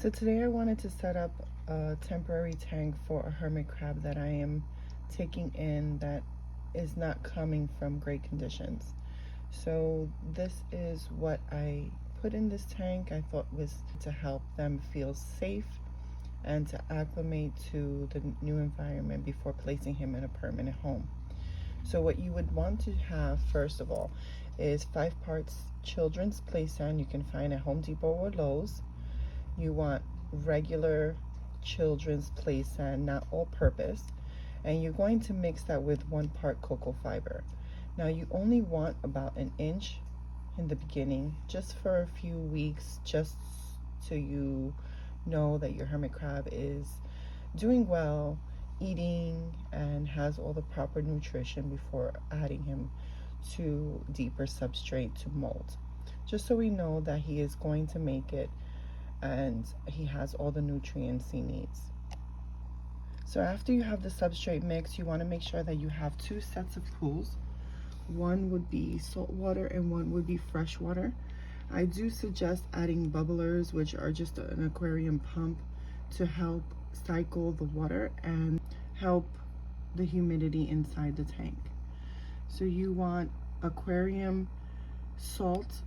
So today I wanted to set up a temporary tank for a hermit crab that I am taking in that is not coming from great conditions. So this is what I put in this tank. I thought was to help them feel safe and to acclimate to the new environment before placing him in a permanent home. So what you would want to have first of all is 5 parts children's play sand you can find at Home Depot or Lowe's. You want regular children's play sand, not all purpose, and you're going to mix that with 1 part cocoa fiber. Now you only want about 1 inch in the beginning, just for a few weeks, just so you know that your hermit crab is doing well, eating, and has all the proper nutrition before adding him to deeper substrate to mold. Just so we know that he is going to make it and he has all the nutrients he needs. So after you have the substrate mix, you want to make sure that you have 2 sets of pools. One would be saltwater and one would be freshwater. I do suggest adding bubblers, which are just an aquarium pump, to help cycle the water and help the humidity inside the tank. So you want aquarium salt,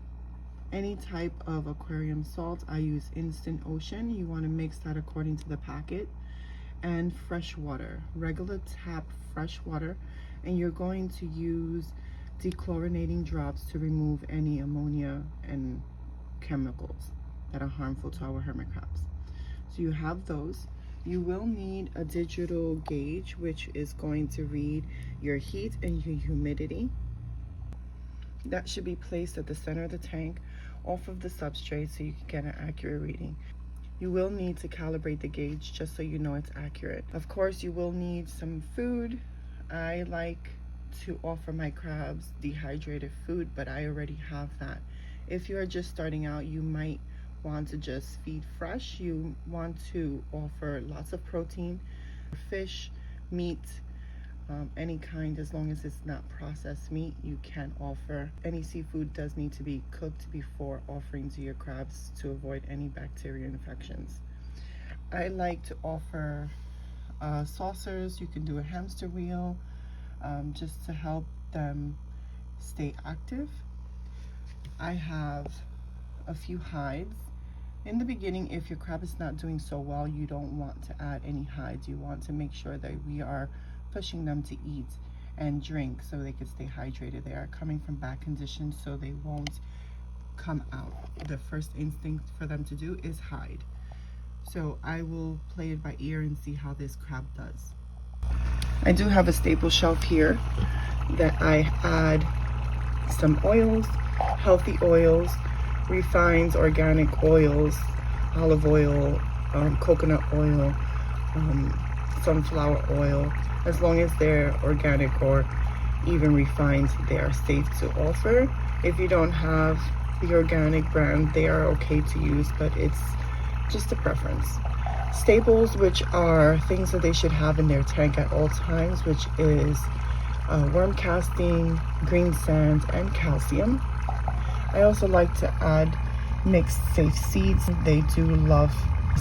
any type of aquarium salt. I use Instant Ocean. You want to mix that according to the packet. And fresh water, regular tap fresh water, and you're going to use dechlorinating drops to remove any ammonia and chemicals that are harmful to our hermit crabs. So you have those. You will need a digital gauge, which is going to read your heat and your humidity. That should be placed at the center of the tank, off of the substrate, so you can get an accurate reading. You will need to calibrate the gauge just so you know it's accurate. Of course, you will need some food. I like to offer my crabs dehydrated food, but I already have that. If you are just starting out, you might want to just feed fresh. You want to offer lots of protein, fish, meat, any kind, as long as it's not processed meat. You can offer. Any seafood does need to be cooked before offering to your crabs to avoid any bacteria infections. I like to offer saucers. You can do a hamster wheel, just to help them stay active. I have a few hides. In the beginning, if your crab is not doing so well, you don't want to add any hides. You want to make sure that we are pushing them to eat and drink so they can stay hydrated. They are coming from bad conditions, so they won't come out. The first instinct for them to do is hide. So I will play it by ear and see how this crab does. I do have a staple shelf here that I add some oils, healthy oils, refined organic oils, olive oil, coconut oil, sunflower oil. As long as they're organic or even refined, they are safe to offer. If you don't have the organic brand, they are okay to use, but it's just a preference. Staples, which are things that they should have in their tank at all times, which is worm casting, green sand, and calcium. I also like to add mixed safe seeds. They do love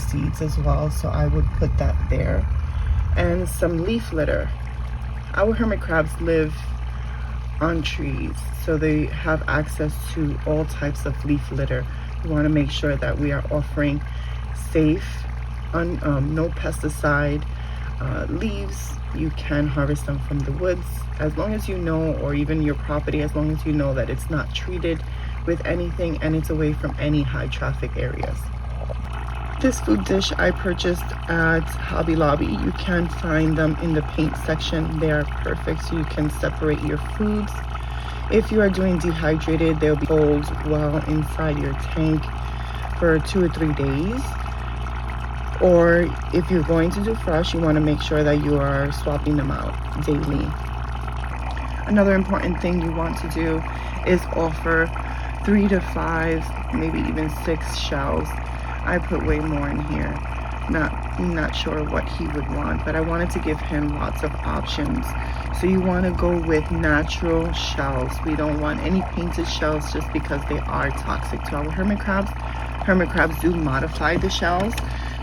seeds as well, so I would put that there. And some leaf litter. Our hermit crabs live on trees, so they have access to all types of leaf litter. We want to make sure that we are offering safe, no pesticide leaves. You can harvest them from the woods, as long as you know, or even your property, as long as you know that it's not treated with anything and it's away from any high traffic areas. This food dish I purchased at Hobby Lobby. You can find them in the paint section. They are perfect, so you can separate your foods. If you are doing dehydrated, they'll be cold well inside your tank for 2 or 3 days. Or if you're going to do fresh, you want to make sure that you are swapping them out daily. Another important thing you want to do is offer 3 to 5, maybe even 6 shells. I put way more in here. not sure what he would want, but I wanted to give him lots of options. So you want to go with natural shells. We don't want any painted shells just because they are toxic to our hermit crabs. Hermit crabs do modify the shells,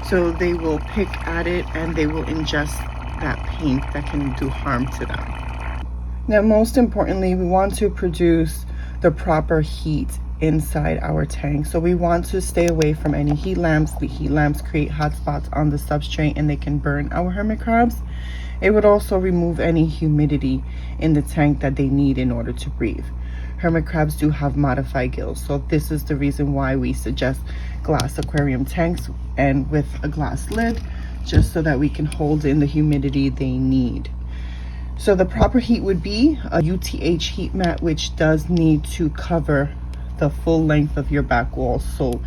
so they will pick at it and they will ingest that paint that can do harm to them. Now, most importantly, we want to produce the proper heat inside our tank. So we want to stay away from any heat lamps. The heat lamps create hot spots on the substrate and they can burn our hermit crabs. It would also remove any humidity in the tank that they need in order to breathe. Hermit crabs do have modified gills, so this is the reason why we suggest glass aquarium tanks and with a glass lid, just so that we can hold in the humidity they need. So the proper heat would be a UTH heat mat, which does need to cover the full length of your back wall so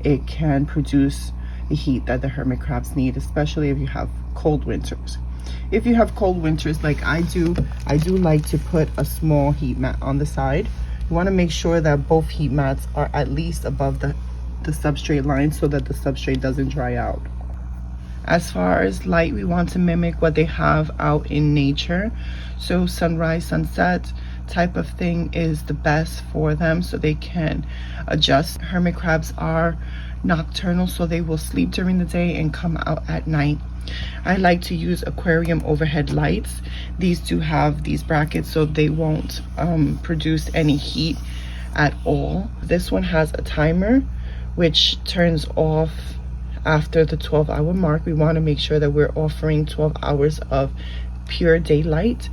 it can produce the heat that the hermit crabs need, especially if you have cold winters. If you have cold winters like I do like to put a small heat mat on the side. You want to make sure that both heat mats are at least above the substrate line so that the substrate doesn't dry out. As far as light, we want to mimic what they have out in nature. So sunrise, sunset type of thing is the best for them so they can adjust. Hermit crabs are nocturnal, so they will sleep during the day and come out at night. I like to use aquarium overhead lights. These do have these brackets so they won't produce any heat at all. This one has a timer which turns off after the 12-hour mark. We want to make sure that we're offering 12 hours of pure daylight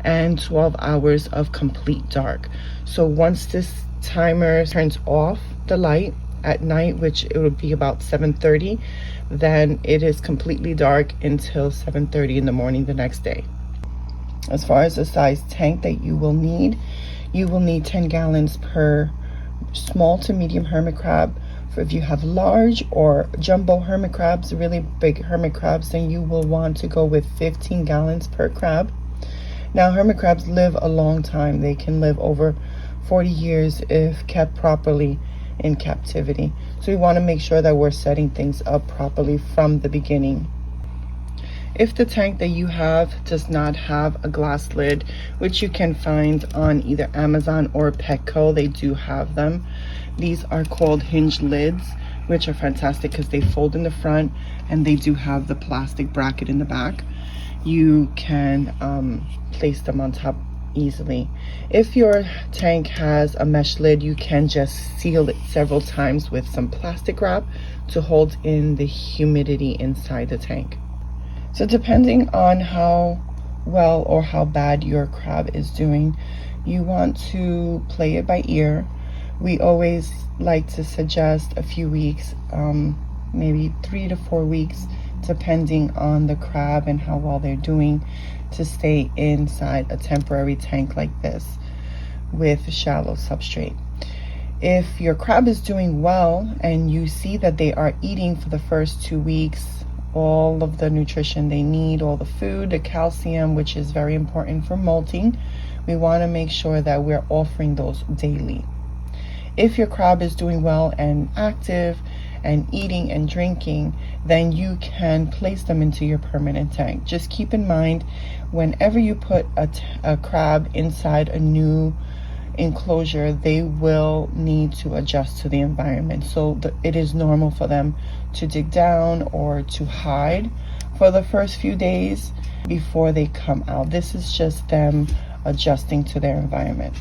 and 12 hours of complete dark. So once this timer turns off the light at night, which it would be about 7:30, then it is completely dark until 7:30 in the morning the next day. As far as the size tank that you will need 10 gallons per small to medium hermit crab. For if you have large or jumbo hermit crabs, really big hermit crabs, then you will want to go with 15 gallons per crab. Now, hermit crabs live a long time. They can live over 40 years if kept properly in captivity. So we want to make sure that we're setting things up properly from the beginning. If the tank that you have does not have a glass lid, which you can find on either Amazon or Petco, they do have them. These are called hinge lids, which are fantastic because they fold in the front and they do have the plastic bracket in the back. You can place them on top easily. If your tank has a mesh lid, you can just seal it several times with some plastic wrap to hold in the humidity inside the tank. So depending on how well or how bad your crab is doing, you want to play it by ear. We always like to suggest a few weeks, maybe 3 to 4 weeks, depending on the crab and how well they're doing, to stay inside a temporary tank like this with shallow substrate. If your crab is doing well and you see that they are eating for the first 2 weeks all of the nutrition they need, all the food, the calcium, which is very important for molting, we want to make sure that we're offering those daily. If your crab is doing well and active and eating and drinking, then you can place them into your permanent tank. Just keep in mind, whenever you put a crab inside a new enclosure, they will need to adjust to the environment. So it is normal for them to dig down or to hide for the first few days before they come out. This is just them adjusting to their environment.